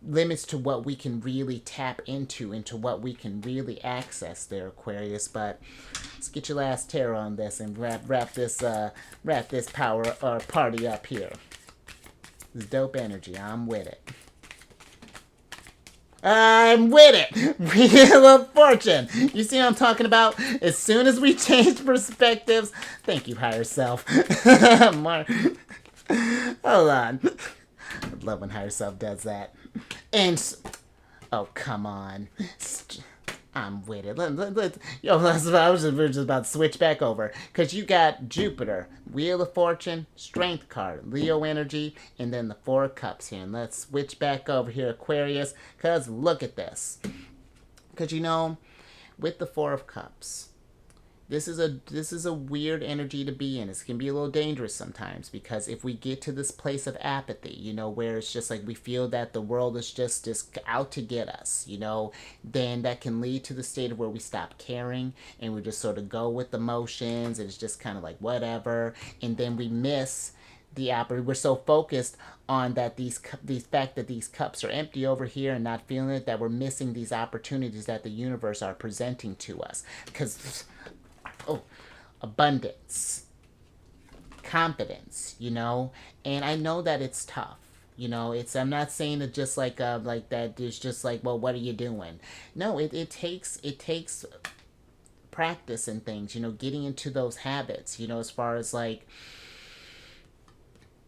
limits to what we can really tap into what we can really access there, Aquarius. But let's get your last tarot on this and wrap this power or party up here. This dope energy. I'm with it. I'm with it. Wheel of Fortune. You see what I'm talking about? As soon as we change perspectives, thank you, higher self. Hold on. I love when higher self does that. And oh, come on. I'm with it. We're just about to switch back over. Because you got Jupiter, Wheel of Fortune, Strength card, Leo energy, and then the 4 of Cups here. And let's switch back over here, Aquarius, because look at this. Because, with the 4 of Cups, this is a weird energy to be in. It can be a little dangerous sometimes, because if we get to this place of apathy, where it's just like we feel that the world is just out to get us, then that can lead to the state of where we stop caring and we just sort of go with the motions, and it's just kind of like whatever, and then we miss the opportunity. We're so focused on that these fact that these cups are empty over here and not feeling it, that we're missing these opportunities that the universe are presenting to us. Because abundance, confidence, and I know that it's tough. I'm not saying it just like that. It's just like, well, what are you doing? No, it takes practice and things. Getting into those habits. As far as like,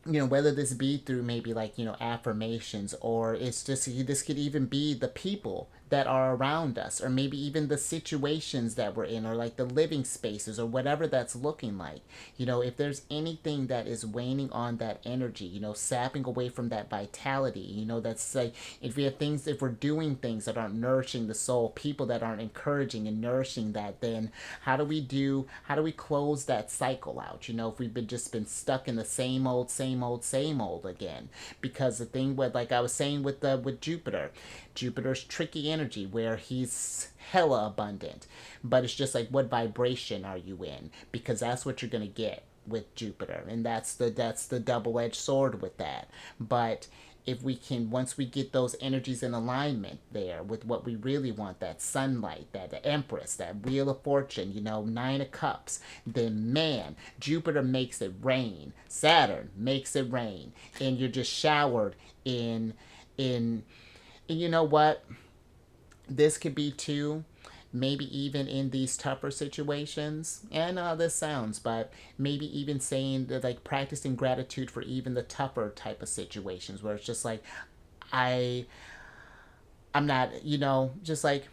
whether this be through maybe like, affirmations, or it's just, this could even be the people that are around us, or maybe even the situations that we're in, or like the living spaces, or whatever that's looking like. If there's anything that is waning on that energy, sapping away from that vitality, that's like, if we're doing things that aren't nourishing the soul, people that aren't encouraging and nourishing that, then how do we close that cycle out? If we've just been stuck in the same old again. Because the thing with, like I was saying with Jupiter's tricky energy, where he's hella abundant, but it's just like, what vibration are you in? Because that's what you're gonna get. with Jupiter, and that's the double-edged sword with that. But if we can, once we get those energies in alignment there with what we really want, that sunlight, that the Empress, that Wheel of Fortune, you know, Nine of Cups, then man, Jupiter makes it rain, Saturn makes it rain, and you're just showered in and you know what, this could be too, maybe even in these tougher situations. And this sounds, but maybe even saying that, like, practicing gratitude for even the tougher type of situations where it's just like, I, I'm not, you know, just like,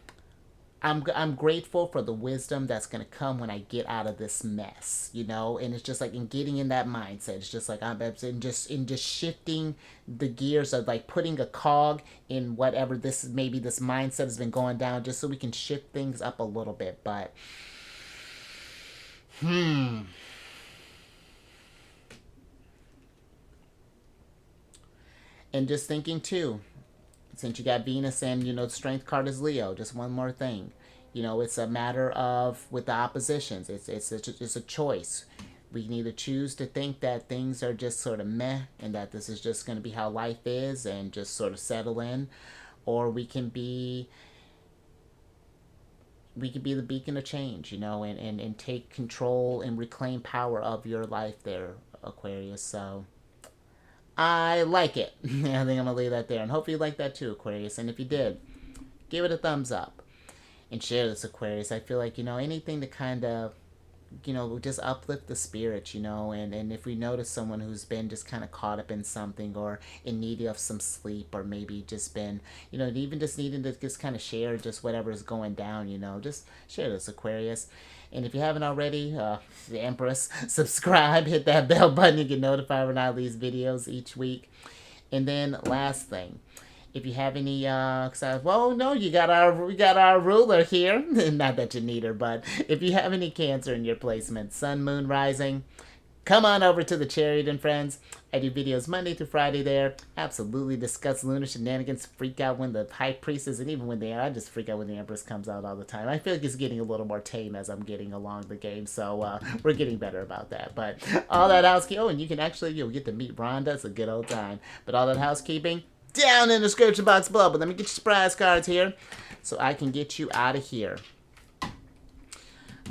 I'm grateful for the wisdom that's gonna come when I get out of this mess, you know. And it's just like in getting in that mindset, it's just like I'm in just shifting the gears of like putting a cog in whatever this maybe this mindset has been going down, just so we can shift things up a little bit. But and just thinking too, since you got Venus and, you know, the strength card is Leo, just one more thing. You know, it's a matter of, with the oppositions, it's a choice. We can either choose to think that things are just sort of meh and that this is just going to be how life is and just sort of settle in, or we can be the beacon of change, you know, and take control and reclaim power of your life there, Aquarius. So I like it. I think I'm going to leave that there. And hopefully you like that too, Aquarius. And if you did, give it a thumbs up. And share this, Aquarius. I feel like, you know, anything to kind of, you know, just uplift the spirits, you know. And if we notice someone who's been just kind of caught up in something or in need of some sleep, or maybe just been, you know, even just needing to just kind of share just whatever is going down, you know, just share this, Aquarius. And if you haven't already, the Empress, subscribe, hit that bell button to get notified when I release videos each week. And then last thing, if you have any, well, no, we got our ruler here. Not that you need her, but if you have any Cancer in your placement, Sun, Moon, Rising, come on over to the Chariot and Friends. I do videos Monday through Friday there. Absolutely discuss lunar shenanigans. Freak out when the High Priestess, and even when I just freak out when the Empress comes out all the time. I feel like it's getting a little more tame as I'm getting along the game, so we're getting better about that. But all that housekeeping, oh, and you can actually, you'll get to meet Rhonda. It's a good old time. But all that housekeeping, down in the description box below. But let me get your surprise cards here so I can get you out of here. All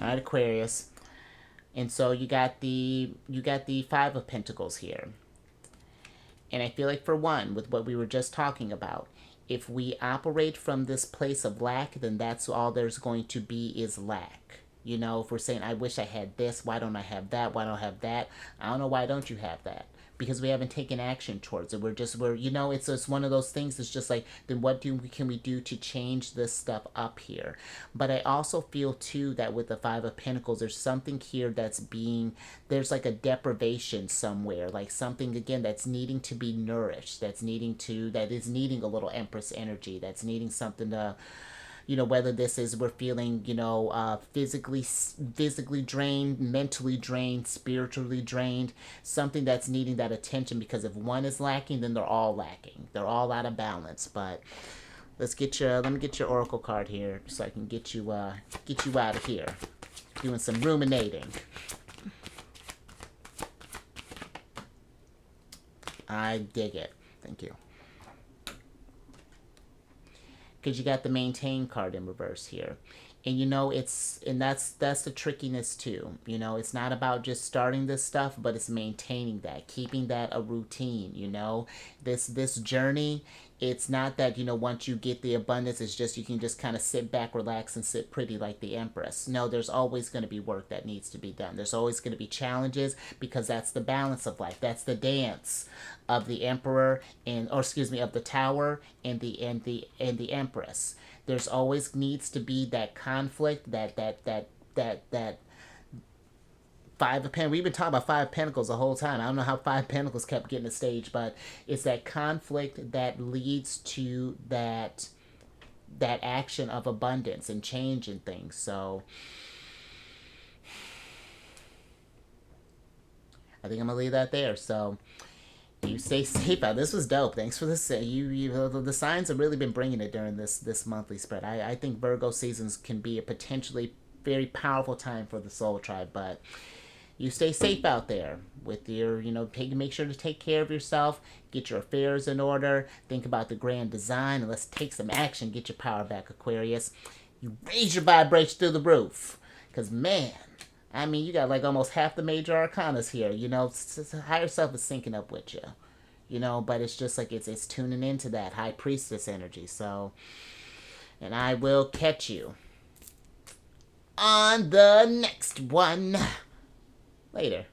right, Aquarius. And so you got the Five of Pentacles here. And I feel like, for one, with what we were just talking about, if we operate from this place of lack, then that's all there's going to be is lack. You know, if we're saying, I wish I had this, why don't I have that, why don't I have that? I don't know, why don't you have that? Because we haven't taken action towards it. We're you know, it's just one of those things that's just like, then what can we do to change this stuff up here? But I also feel too that with the Five of Pentacles, there's something here there's like a deprivation somewhere, like something, again, that's needing to be nourished, that is needing a little Empress energy, that's needing something to, you know, whether this is we're feeling, you know, physically drained, mentally drained, spiritually drained, something that's needing that attention, because if one is lacking, then they're all lacking. They're all out of balance. But let me get your oracle card here so I can get you out of here. Doing some ruminating. I dig it. Thank you. Because you got the Maintain card in reverse here. And you know, that's the trickiness too. You know, it's not about just starting this stuff, but it's maintaining that, keeping that a routine, you know. This journey, it's not that, you know, once you get the abundance, it's just you can just kind of sit back, relax, and sit pretty like the Empress. No, there's always going to be work that needs to be done. There's always going to be challenges, because that's the balance of life. That's the dance of the Emperor of the Tower and the Empress. There's always needs to be that conflict, that Five of Pentacles. We've been talking about Five of Pentacles the whole time. I don't know how Five of Pentacles kept getting the stage, but it's that conflict that leads to that action of abundance and change and things. So I think I'm gonna leave that there. So you stay safe out. This was dope. Thanks for this. The signs have really been bringing it during this monthly spread. I think Virgo seasons can be a potentially very powerful time for the Soul Tribe, but you stay safe out there with your, make sure to take care of yourself, get your affairs in order, think about the grand design, and let's take some action, get your power back, Aquarius. You raise your vibration through the roof. Because, man, I mean, you got like almost half the major arcanas here, higher self is syncing up with you, but it's just like it's tuning into that high priestess energy. So, and I will catch you on the next one later.